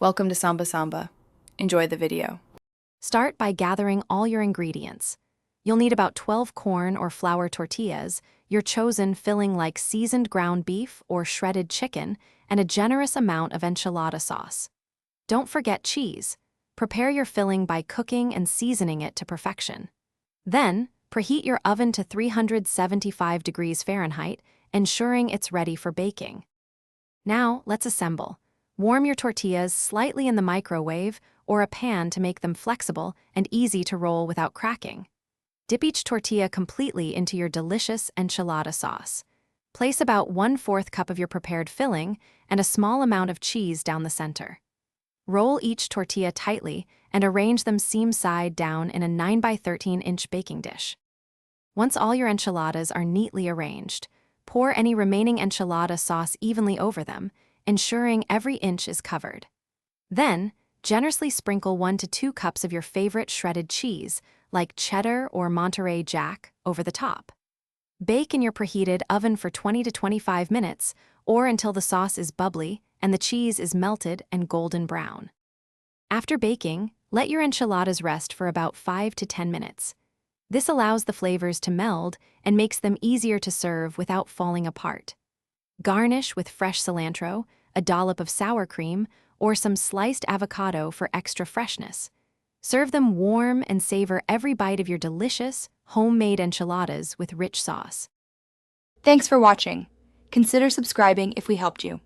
Welcome to Samba Samba. Enjoy the video. Start by gathering all your ingredients. You'll need about 12 corn or flour tortillas, your chosen filling like seasoned ground beef or shredded chicken, and a generous amount of enchilada sauce. Don't forget cheese. Prepare your filling by cooking and seasoning it to perfection. Then, preheat your oven to 375 degrees Fahrenheit, ensuring it's ready for baking. Now, let's assemble. Warm your tortillas slightly in the microwave or a pan to make them flexible and easy to roll without cracking. Dip each tortilla completely into your delicious enchilada sauce. Place about 1/4 cup of your prepared filling and a small amount of cheese down the center. Roll each tortilla tightly and arrange them seam side down in a 9 by 13-inch baking dish. Once all your enchiladas are neatly arranged, pour any remaining enchilada sauce evenly over them, ensuring every inch is covered. Then, generously sprinkle 1 to 2 cups of your favorite shredded cheese, like cheddar or Monterey Jack, over the top. Bake in your preheated oven for 20 to 25 minutes, or until the sauce is bubbly and the cheese is melted and golden brown. After baking, let your enchiladas rest for about 5 to 10 minutes. This allows the flavors to meld and makes them easier to serve without falling apart. Garnish with fresh cilantro, a dollop of sour cream, or some sliced avocado for extra freshness. Serve them warm and savor every bite of your delicious, homemade enchiladas with rich sauce. Thanks for watching. Consider subscribing if we helped you.